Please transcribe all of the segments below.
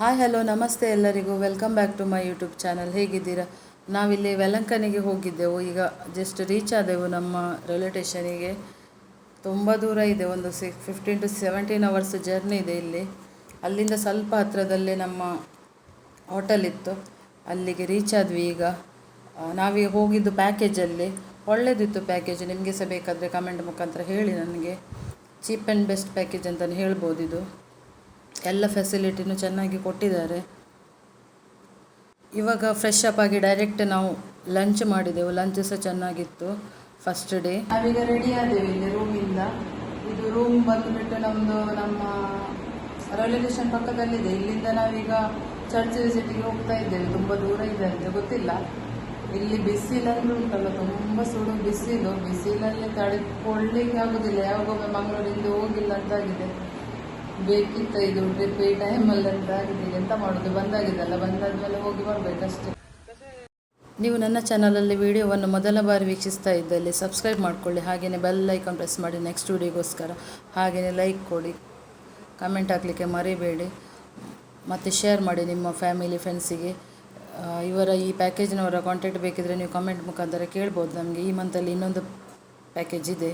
Hi hello ನಮಸ್ತೆ ಎಲ್ಲರಿಗೂ, welcome back to my YouTube channel. ಹೇಗಿದ್ದೀರಾ? ನಾವಿಲ್ಲಿ ವೆಲಂಕನಿಗೆ ಹೋಗಿದ್ದೆವು. ಈಗ ಜಸ್ಟ್ ರೀಚ್ ಆದೆವು ನಮ್ಮ ರೈಲ್ವೆ ಸ್ಟೇಷನಿಗೆ. ತುಂಬ ದೂರ ಇದೆ, ಒಂದು 15 to 17 ಅವರ್ಸ್ ಜರ್ನಿ ಇದೆ ಇಲ್ಲಿ. ಅಲ್ಲಿಂದ ಸ್ವಲ್ಪ ಹತ್ತಿರದಲ್ಲೇ ನಮ್ಮ ಹೋಟೆಲ್ ಇತ್ತು, ಅಲ್ಲಿಗೆ ರೀಚ್ ಆದ್ವಿ. ಈಗ ನಾವೀಗ ಹೋಗಿದ್ದು ಪ್ಯಾಕೇಜಲ್ಲಿ. ಒಳ್ಳೆಯದಿತ್ತು ಪ್ಯಾಕೇಜ್. ನಿಮಗೆ ಸಹ ಬೇಕಾದರೆ ಕಮೆಂಟ್ ಮುಖಾಂತರ ಹೇಳಿ ನನಗೆ. ಚೀಪ್ ಆ್ಯಂಡ್ ಬೆಸ್ಟ್ ಪ್ಯಾಕೇಜ್ ಅಂತಲೇ ಹೇಳ್ಬೋದು ಇದು. ಎಲ್ಲ ಫೆಸಿಲಿಟಿನೂ ಚೆನ್ನಾಗಿ ಕೊಟ್ಟಿದ್ದಾರೆ. ಇವಾಗ ಫ್ರೆಶ್ ಅಪ್ ಆಗಿ ಡೈರೆಕ್ಟ್ ನಾವು ಲಂಚ್ ಮಾಡಿದೆವು. ಲಂಚ್ ಸಹ ಚೆನ್ನಾಗಿತ್ತು ಫಸ್ಟ್ ಡೇ. ನಾವೀಗ ರೆಡಿ ಆದೆವು ಇಲ್ಲಿ ರೂಮಿಂದ. ಇದು ರೂಮ್ ಬಂದುಬಿಟ್ಟು ನಮ್ಮ ರೈಲ್ವೆ ಸ್ಟೇಷನ್ ಪಕ್ಕದಲ್ಲಿದೆ. ಇಲ್ಲಿಂದ ನಾವೀಗ ಚರ್ಚ್ ವಿಸಿಟಿಗೆ ಹೋಗ್ತಾ ಇದ್ದೇವೆ. ತುಂಬ ದೂರ ಇದೆ ಅಂತ ಗೊತ್ತಿಲ್ಲ. ಇಲ್ಲಿ ಬಿಸಿಲಂದ್ರೂ ಉಂಟಲ್ಲ, ತುಂಬ ಸುಡು ಬಿಸಿಲು. ಬಿಸಿಲಲ್ಲಿ ತಡೆಕೊಳ್ಳಿಕ್ಕೆ ಆಗೋದಿಲ್ಲ. ಯಾವಾಗೊಮ್ಮೆ ಮಂಗಳೂರಿಂದ ಹೋಗಿಲ್ಲ ಅಂತಾಗಿದೆ. ಬೇಕಿತ್ತು ಇದು ಟ್ರಿಪ್ ಈ ಟೈಮಲ್ಲಿ ಅಂತ ಆಗಿದೆ. ಎಂತ ಮಾಡೋದು, ಬಂದಾಗಿದ್ದಲ್ಲ, ಬಂದಾದ್ಮೇಲೆ ಹೋಗಿ ಬರಬೇಕಷ್ಟೇ. ನೀವು ನನ್ನ ಚಾನಲಲ್ಲಿ ವಿಡಿಯೋವನ್ನು ಮೊದಲ ಬಾರಿ ವೀಕ್ಷಿಸ್ತಾ ಇದ್ದಲ್ಲಿ ಸಬ್ಸ್ಕ್ರೈಬ್ ಮಾಡಿಕೊಳ್ಳಿ. ಹಾಗೆಯೇ ಬೆಲ್ ಐಕಾನ್ ಪ್ರೆಸ್ ಮಾಡಿ ನೆಕ್ಸ್ಟ್ ವಿಡಿಯೋಗೋಸ್ಕರ. ಹಾಗೆಯೇ ಲೈಕ್ ಕೊಡಿ, ಕಮೆಂಟ್ ಹಾಕಲಿಕ್ಕೆ ಮರಿಬೇಡಿ, ಮತ್ತು ಶೇರ್ ಮಾಡಿ ನಿಮ್ಮ ಫ್ಯಾಮಿಲಿ ಫ್ರೆಂಡ್ಸಿಗೆ. ಇವರ ಈ ಪ್ಯಾಕೇಜಿನವರ ಕಾಂಟ್ಯಾಕ್ಟ್ ಬೇಕಿದ್ದರೆ ನೀವು ಕಮೆಂಟ್ ಮುಖಾಂತರ ಕೇಳ್ಬೋದು. ನಮಗೆ ಈ ಮಂತಲ್ಲಿ ಇನ್ನೊಂದು ಪ್ಯಾಕೇಜ್ ಇದೆ.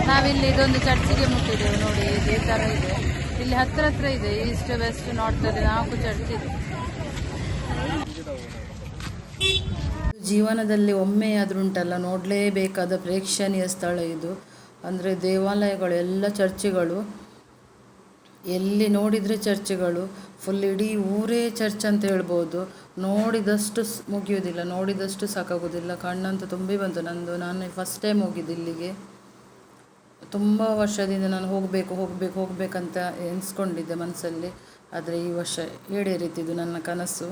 ನಾವಿಲ್ಲಿ ಇದೊಂದು ಚರ್ಚಿಗೆ ಮುಟ್ಟಿದ್ದೇವೆ ನೋಡಿ. ಇದೇ ಥರ ಇದೆ ಇಲ್ಲಿ ಹತ್ರ ಇದೆ. ಈಸ್ಟ್ ವೆಸ್ಟ್ ನಾರ್ತ್ ಅಲ್ಲಿ 4 ಚರ್ಚ್ ಇದೆ. ಜೀವನದಲ್ಲಿ ಒಮ್ಮೆ ಆದ್ರೂ ಉಂಟಲ್ಲ ನೋಡಲೇಬೇಕಾದ ಪ್ರೇಕ್ಷಣೀಯ ಸ್ಥಳ ಇದು. ಅಂದರೆ ದೇವಾಲಯಗಳು, ಎಲ್ಲ ಚರ್ಚ್ಗಳು, ಎಲ್ಲಿ ನೋಡಿದರೆ ಚರ್ಚ್ಗಳು. ಫುಲ್ ಇಡೀ ಊರೇ ಚರ್ಚ್ ಅಂತ ಹೇಳ್ಬೋದು. ನೋಡಿದಷ್ಟು ಮುಗಿಯೋದಿಲ್ಲ, ನೋಡಿದಷ್ಟು ಸಾಕಾಗೋದಿಲ್ಲ. ಕಣ್ಣಂತೂ ತುಂಬಿ ಬಂತು ನಂದು. ನಾನು ಫಸ್ಟ್ ಟೈಮ್ ಹೋಗಿದ್ದು ಇಲ್ಲಿಗೆ. ತುಂಬ ವರ್ಷದಿಂದ ನಾನು ಹೋಗಬೇಕಂತ ಎನಿಸ್ಕೊಂಡಿದ್ದೆ ಮನಸ್ಸಲ್ಲಿ. ಆದರೆ ಈ ವರ್ಷ ಈಡೇರಿತಿದ್ದು ನನ್ನ ಕನಸು.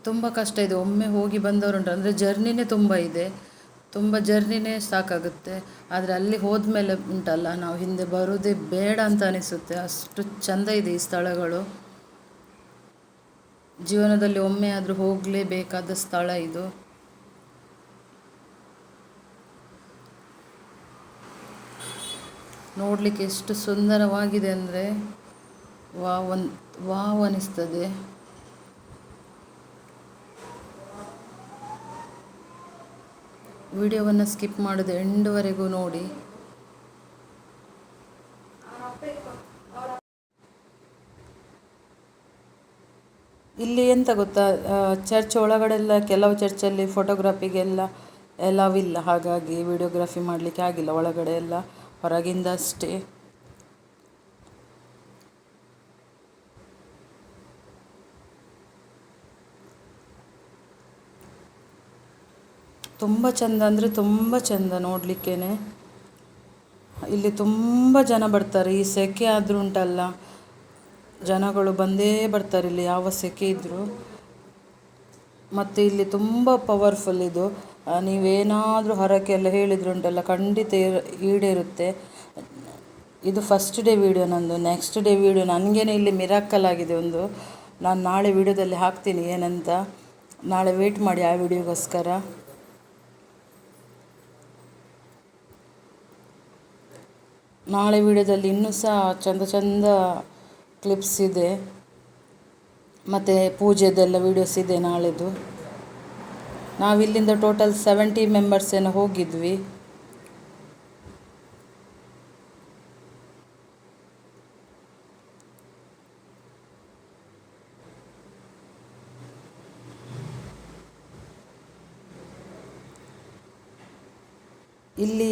ತುಂಬ ಕಷ್ಟ ಇದೆ. ಒಮ್ಮೆ ಹೋಗಿ ಬಂದವರುಂಟು, ಅಂದರೆ ಜರ್ನಿನೇ ತುಂಬ ಇದೆ. ತುಂಬ ಜರ್ನಿನೇ ಸಾಕಾಗುತ್ತೆ. ಆದರೆ ಅಲ್ಲಿ ಹೋದ್ಮೇಲೆ ಉಂಟಲ್ಲ, ನಾವು ಹಿಂದೆ ಬರೋದೇ ಬೇಡ ಅಂತ ಅನಿಸುತ್ತೆ. ಅಷ್ಟು ಚೆಂದ ಇದೆ ಈ ಸ್ಥಳಗಳು. ಜೀವನದಲ್ಲಿ ಒಮ್ಮೆ ಆದರೂ ಹೋಗಲೇಬೇಕಾದ ಸ್ಥಳ ಇದು. ನೋಡಲಿಕ್ಕೆ ಎಷ್ಟು ಸುಂದರವಾಗಿದೆ ಅಂದರೆ ವಾವ್ ಅನಿಸ್ತದೆ. ವಿಡಿಯೋವನ್ನು ಸ್ಕಿಪ್ ಮಾಡದೆ ಎಂಡ್ವರೆಗೂ ನೋಡಿ. ಇಲ್ಲಿ ಎಂತ ಗೊತ್ತಾ, ಚರ್ಚ್ ಒಳಗಡೆಲ್ಲ ಕೆಲವು ಚರ್ಚಲ್ಲಿ ಫೋಟೋಗ್ರಫಿಗೆಲ್ಲ ಎಲಾವಿಲ್ಲ. ಹಾಗಾಗಿ ವಿಡಿಯೋಗ್ರಫಿ ಮಾಡಲಿಕ್ಕೆ ಆಗಿಲ್ಲ ಒಳಗಡೆ ಎಲ್ಲ, ಹೊರಗಿಂದ ಅಷ್ಟೇ. ತುಂಬ ಚೆಂದ ಅಂದರೆ ತುಂಬ ಚೆಂದ ನೋಡಲಿಕ್ಕೇ. ಇಲ್ಲಿ ತುಂಬ ಜನ ಬರ್ತಾರೆ. ಈ ಸೆಕೆ ಆದರೂ ಉಂಟಲ್ಲ, ಜನಗಳು ಬಂದೇ ಬರ್ತಾರೆ ಇಲ್ಲಿ, ಯಾವ ಸೆಕೆ ಇದ್ದರೂ. ಮತ್ತು ಇಲ್ಲಿ ತುಂಬ ಪವರ್ಫುಲ್ ಇದು. ನೀವೇನಾದರೂ ಹರಕೆ ಎಲ್ಲ ಹೇಳಿದ್ರು ಉಂಟಲ್ಲ, ಖಂಡಿತ ಈಡೇರುತ್ತೆ. ಇದು ಫಸ್ಟ್ ಡೇ ವಿಡಿಯೋ ನಂದು. ನೆಕ್ಸ್ಟ್ ಡೇ ವಿಡಿಯೋ ನನಗೇನೆ ಇಲ್ಲಿ ಮಿರಾಕಲ್ ಆಗಿದೆ ಒಂದು. ನಾನು ನಾಳೆ ವಿಡಿಯೋದಲ್ಲಿ ಹಾಕ್ತೀನಿ ಏನಂತ. ನಾಳೆ ವೇಟ್ ಮಾಡಿ ಆ ವಿಡಿಯೋಗೋಸ್ಕರ. ನಾಳೆ ವಿಡಿಯೋದಲ್ಲಿ ಇನ್ನೂ ಸಹ ಚಂದ ಕ್ಲಿಪ್ಸ್ ಇದೆ, ಮತ್ತು ಪೂಜೆದೆಲ್ಲ ವೀಡಿಯೋಸ್ ಇದೆ ನಾಳೆದು. ನಾವಿಲ್ಲಿಂದ ಟೋಟಲ್ 70 ಮೆಂಬರ್ಸ್ ಏನೋ ಹೋಗಿದ್ವಿ. ಇಲ್ಲಿ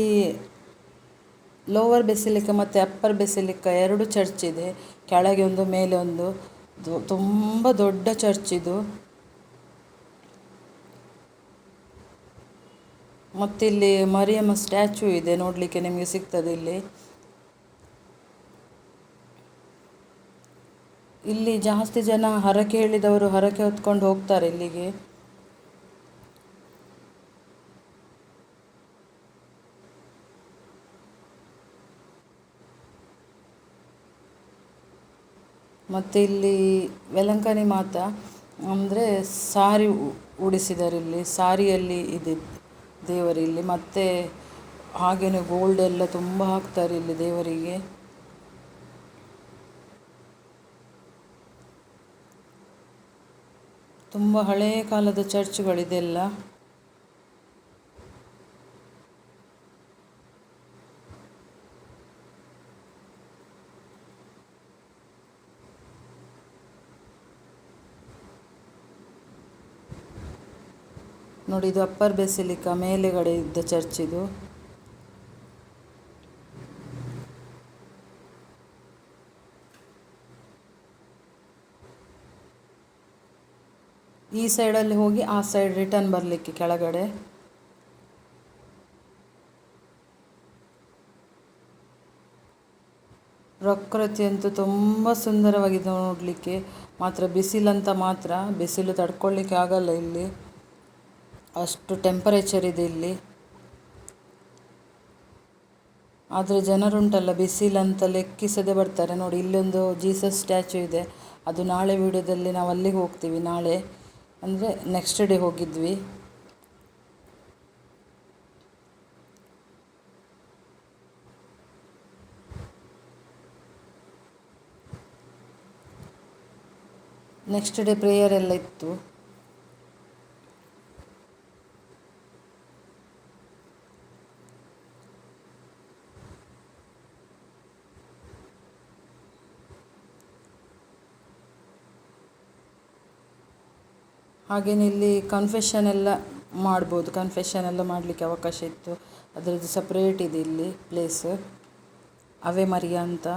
ಲೋವರ್ ಬೆಸಿಲಿಕಾ ಮತ್ತು ಅಪ್ಪರ್ ಬೆಸಿಲಿಕಾ 2 ಚರ್ಚ್ ಇದೆ. ಕೆಳಗೆ ಒಂದು ಮೇಲೆ ಒಂದು. ತುಂಬ ದೊಡ್ಡ ಚರ್ಚ್ ಇದು. ಮತ್ತಿಲ್ಲಿ ಮರಿಯಮ್ಮ ಸ್ಟ್ಯಾಚ್ಯೂ ಇದೆ, ನೋಡಲಿಕ್ಕೆ ನಿಮಗೆ ಸಿಗ್ತದೆ ಇಲ್ಲಿ. ಇಲ್ಲಿ ಜಾಸ್ತಿ ಜನ ಹರಕೆ ಹೇಳಿದವರು ಹರಕೆ ಹೊತ್ಕೊಂಡು ಹೋಗ್ತಾರೆ ಇಲ್ಲಿಗೆ. ಮತ್ತು ಇಲ್ಲಿ ವೆಲಂಕನಿ ಮಾತಾ ಅಂದರೆ ಸಾರಿ ಉಡಿಸಿದ್ದಾರೆ ಇಲ್ಲಿ. ಸಾರಿಯಲ್ಲಿ ಇದೆ ದೇವರಿಲ್ಲಿ. ಮತ್ತು ಹಾಗೆಯೇ ಗೋಲ್ಡ್ ಎಲ್ಲ ತುಂಬ ಹಾಕ್ತಾರೆ ಇಲ್ಲಿ ದೇವರಿಗೆ. ತುಂಬ ಹಳೆಯ ಕಾಲದ ಚರ್ಚ್ಗಳಿದೆಲ್ಲ. ನೋಡಿ, ಇದು ಅಪ್ಪರ್ ಬೆಸಿಲಿಕಾ ಮೇಲೆಗಡೆ ಇದ್ದ ಚರ್ಚ್ ಇದು. ಈ ಸೈಡಲ್ಲಿ ಹೋಗಿ ಆ ಸೈಡ್ ರಿಟರ್ನ್ ಬರಲಿಕ್ಕೆ ಕೆಳಗಡೆ. ಪ್ರಕೃತಿ ಅಂತೂ ತುಂಬ ಸುಂದರವಾಗಿದೆ ನೋಡಲಿಕ್ಕೆ. ಮಾತ್ರ ಬಿಸಿಲಂತ ಮಾತ್ರ ಬಿಸಿಲು ತಡ್ಕೊಳ್ಳಿಕ್ಕೆ ಆಗಲ್ಲ ಇಲ್ಲಿ, ಅಷ್ಟು ಟೆಂಪರೇಚರ್ ಇದೆ ಇಲ್ಲಿ. ಆದರೆ ಜನರುಂಟಲ್ಲ ಬಿಸಿಲಂತ ಲೆಕ್ಕಿಸದೆ ಬರ್ತಾರೆ. ನೋಡಿ, ಇಲ್ಲೊಂದು ಜೀಸಸ್ ಸ್ಟ್ಯಾಚು ಇದೆ. ಅದು ನಾಳೆ ವಿಡಿಯೋದಲ್ಲಿ ನಾವು ಅಲ್ಲಿಗೆ ಹೋಗ್ತೀವಿ. ನಾಳೆ ಅಂದರೆ ನೆಕ್ಸ್ಟ್ ಡೇ ಹೋಗಿದ್ವಿ. ನೆಕ್ಸ್ಟ್ ಡೇ ಪ್ರೇಯರ್ ಎಲ್ಲ ಇತ್ತು. ಹಾಗೆಯೇ ಇಲ್ಲಿ ಕನ್ಫೆಷನ್ ಎಲ್ಲ ಮಾಡ್ಬೋದು. ಕನ್ಫೆಷನ್ ಎಲ್ಲ ಮಾಡಲಿಕ್ಕೆ ಅವಕಾಶ ಇತ್ತು. ಅದರದ್ದು ಸಪ್ರೇಟ್ ಇದೆ ಇಲ್ಲಿ ಪ್ಲೇಸ್, ಅವೆ ಮರಿಯಾ ಅಂತ.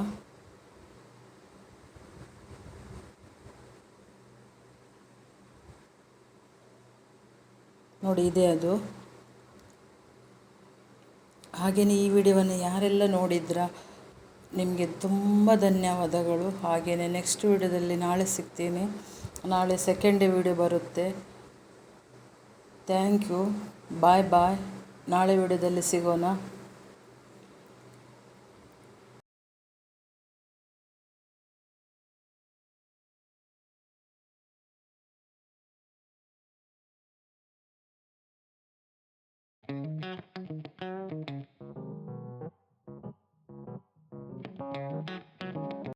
ನೋಡಿ, ಇದೆ ಅದು. ಹಾಗೆಯೇ ಈ ವಿಡಿಯೋವನ್ನು ಯಾರೆಲ್ಲ ನೋಡಿದ್ರ ನಿಮಗೆ ತುಂಬ ಧನ್ಯವಾದಗಳು. ಹಾಗೆಯೇ ನೆಕ್ಸ್ಟ್ ವಿಡಿಯೋದಲ್ಲಿ ನಾಳೆ ಸಿಗ್ತೀನಿ. ನಾಳೆ ಸೆಕೆಂಡ್ ಡೇ ವಿಡಿಯೋ ಬರುತ್ತೆ. Thank you. Bye bye. ನಾಳೆ ವಿಡಿಯೋದಲ್ಲಿ ಸಿಗೋಣ.